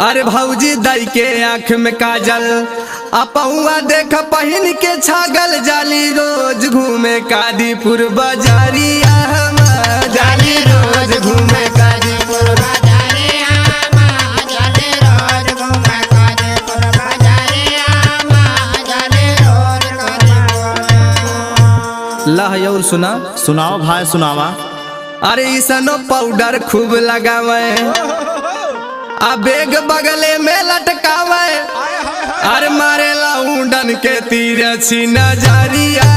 अरे भौजी दाई के आँख में काजल अपौआ देख पहिन के छागल जाली रोज घूमे कादीपुर बाजारिया जाली रोज घूमे कादीपुर बाजारिया जाले रोज घूमे कादीपुर बाजारिया जाले रोज लह और सुना सुनाओ भाई सुनावा। अरे ईसनो पाउडर खूब लगावे आ बेग बगले में लटकावे अरे मारे लाउंडन के तीर छी नजरिया